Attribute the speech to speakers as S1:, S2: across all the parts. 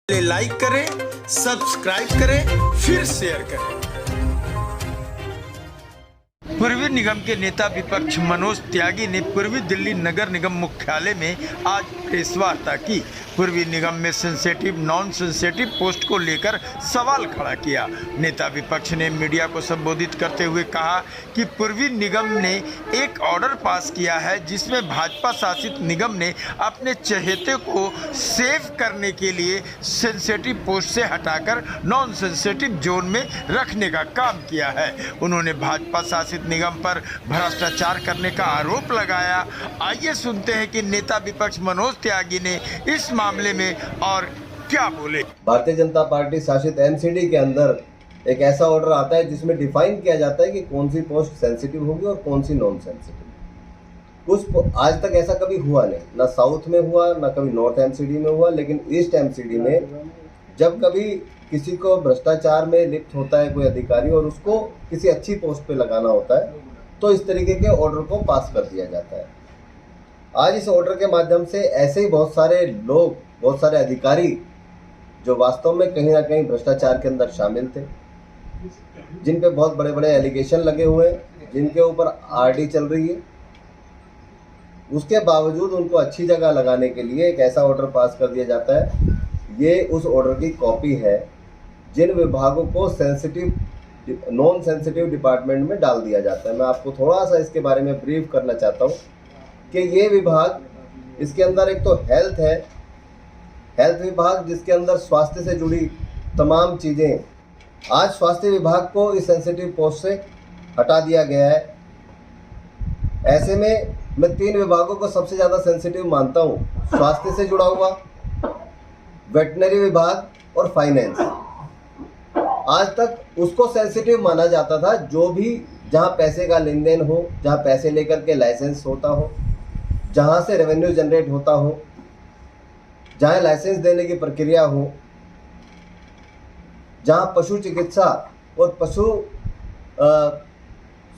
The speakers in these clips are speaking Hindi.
S1: लाइक करें, सब्सक्राइब करें, फिर शेयर करें। पूर्वी निगम के नेता विपक्ष मनोज त्यागी ने पूर्वी दिल्ली नगर निगम मुख्यालय में आज प्रेस वार्ता की। पूर्वी निगम में सेंसिटिव नॉन सेंसिटिव पोस्ट को लेकर सवाल खड़ा किया। नेता विपक्ष ने मीडिया को संबोधित करते हुए कहा कि पूर्वी निगम ने एक ऑर्डर पास किया है जिसमें भाजपा शासित निगम ने अपने चहेते को सेव करने के लिए सेंसिटिव पोस्ट से हटाकर नॉन सेंसिटिव जोन में रखने का काम किया है। उन्होंने भाजपा शासित निगम पर भ्रष्टाचार करने का आरोप लगाया। आइए सुनते हैं कि नेता विपक्ष मनोज त्यागी ने इस मामले में और क्या बोले।
S2: भारतीय जनता पार्टी शासित एमसीडी के अंदर एक ऐसा ऑर्डर आता है जिसमें डिफाइन किया जाता है कि कौन सी पोस्ट सेंसिटिव होगी और कौन सी नॉन सेंसिटिव। आज तक ऐसा कभी हुआ नहीं, ना साउथ में हुआ, ना कभी नॉर्थ एमसीडी में हुआ, लेकिन ईस्ट एमसीडी में जब कभी किसी को भ्रष्टाचार में लिप्त होता है कोई अधिकारी और उसको किसी अच्छी पोस्ट पे लगाना होता है तो इस तरीके के ऑर्डर को पास कर दिया जाता है। आज इस ऑर्डर के माध्यम से ऐसे ही बहुत सारे लोग, बहुत सारे अधिकारी जो वास्तव में कहीं ना कहीं भ्रष्टाचार के अंदर शामिल थे, जिन पे बहुत बड़े बड़े एलिगेशन लगे हुए हैं, जिनके ऊपर आरडी चल रही है, उसके बावजूद उनको अच्छी जगह लगाने के लिए एक ऐसा ऑर्डर पास कर दिया जाता है। ये उस ऑर्डर की कॉपी है जिन विभागों को सेंसिटिव नॉन सेंसिटिव डिपार्टमेंट में डाल दिया जाता है। मैं आपको थोड़ा सा इसके बारे में ब्रीफ करना चाहता हूँ कि ये विभाग, इसके अंदर एक तो हेल्थ है, हेल्थ विभाग जिसके अंदर स्वास्थ्य से जुड़ी तमाम चीज़ें। आज स्वास्थ्य विभाग को इस सेंसिटिव पोस्ट से हटा दिया गया है। ऐसे में मैं 3 विभागों को सबसे ज़्यादा सेंसिटिव मानता हूँ, स्वास्थ्य से जुड़ा हुआ, वेटनरी विभाग और फाइनेंस। आज तक उसको सेंसिटिव माना जाता था जो भी जहाँ पैसे का लेन देन हो, जहाँ पैसे लेकर के लाइसेंस होता हो, जहाँ से रेवेन्यू जनरेट होता हो, जहाँ लाइसेंस देने की प्रक्रिया हो, जहाँ पशु चिकित्सा और पशु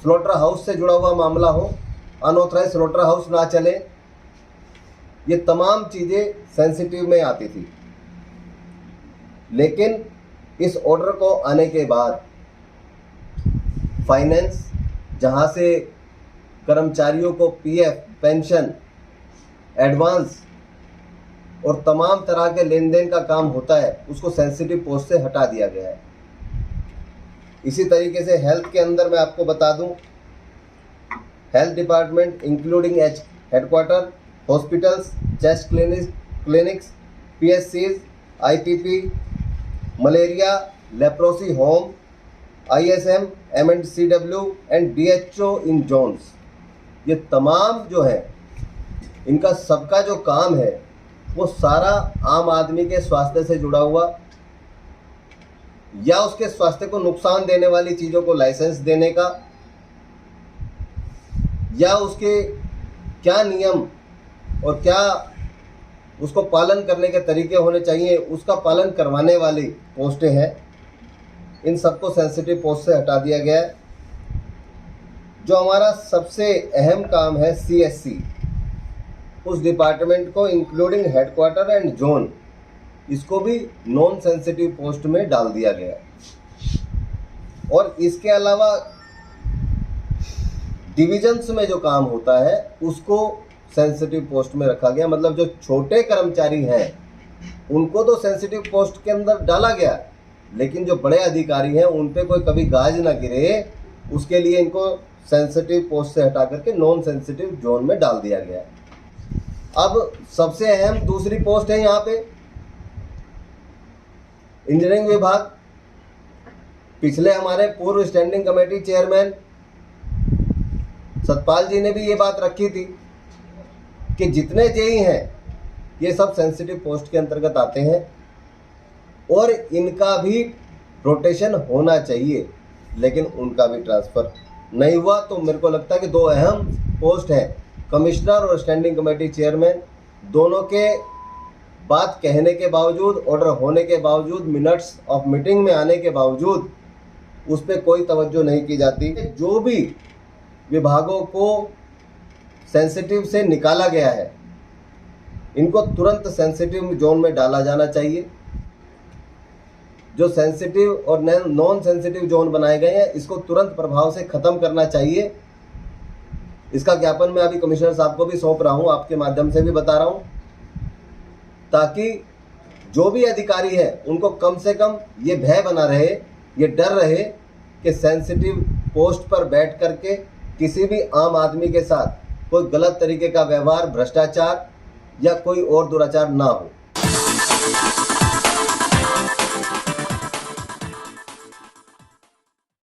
S2: स्लॉटर हाउस से जुड़ा हुआ मामला हो, अनऑथराइज स्लॉटर हाउस ना चले, ये तमाम चीज़ें सेंसिटिव में आती थी। लेकिन इस ऑर्डर को आने के बाद फाइनेंस, जहाँ से कर्मचारियों को पीएफ, पेंशन, एडवांस और तमाम तरह के लेन देन का काम होता है, उसको सेंसिटिव पोस्ट से हटा दिया गया है। इसी तरीके से हेल्थ के अंदर मैं आपको बता दूं, health department including headquarter, hospitals, chest clinics, पीएससीज, IPP, malaria, leprosy home, ISM, M and CW and DHO in zones, ये तमाम जो है इनका सबका जो काम है वो सारा आम आदमी के स्वास्थ्य से जुड़ा हुआ या उसके स्वास्थ्य को नुकसान देने वाली चीज़ों को लाइसेंस देने का या उसके क्या नियम और क्या उसको पालन करने के तरीके होने चाहिए, उसका पालन करवाने वाली पोस्टें हैं। इन सबको सेंसिटिव पोस्ट से हटा दिया गया है। जो हमारा सबसे अहम काम है सीएससी, उस डिपार्टमेंट को इंक्लूडिंग हेडक्वार्टर एंड जोन, इसको भी नॉन सेंसिटिव पोस्ट में डाल दिया गया है। और इसके अलावा डिविजन्स में जो काम होता है उसको सेंसिटिव पोस्ट में रखा गया। मतलब जो छोटे कर्मचारी हैं उनको तो सेंसिटिव पोस्ट के अंदर डाला गया, लेकिन जो बड़े अधिकारी हैं उन पे कोई कभी गाज ना गिरे, उसके लिए इनको सेंसिटिव पोस्ट से हटा करके नॉन सेंसिटिव जोन में डाल दिया गया। अब सबसे अहम दूसरी पोस्ट है यहाँ पे इंजीनियरिंग विभाग। पिछले हमारे पूर्व स्टैंडिंग कमेटी चेयरमैन सतपाल जी ने भी ये बात रखी थी कि जितने जेई हैं ये सब सेंसिटिव पोस्ट के अंतर्गत आते हैं और इनका भी रोटेशन होना चाहिए, लेकिन उनका भी ट्रांसफ़र नहीं हुआ। तो मेरे को लगता है कि 2 अहम पोस्ट हैं, कमिश्नर और स्टैंडिंग कमेटी चेयरमैन, दोनों के बात कहने के बावजूद, ऑर्डर होने के बावजूद, मिनट्स ऑफ मीटिंग में आने के बावजूद उस पर कोई तवज्जो नहीं की जाती। जो भी विभागों को सेंसिटिव से निकाला गया है, इनको तुरंत सेंसिटिव जोन में डाला जाना चाहिए। जो सेंसिटिव और नॉन सेंसिटिव जोन बनाए गए हैं इसको तुरंत प्रभाव से खत्म करना चाहिए। इसका ज्ञापन मैं अभी कमिश्नर साहब को भी सौंप रहा हूं, आपके माध्यम से भी बता रहा हूं, ताकि जो भी अधिकारी है उनको कम से कम ये भय बना रहे, ये डर रहे कि सेंसिटिव पोस्ट पर बैठ करके किसी भी आम आदमी के साथ कोई गलत तरीके का व्यवहार, भ्रष्टाचार या कोई और दुराचार ना हो।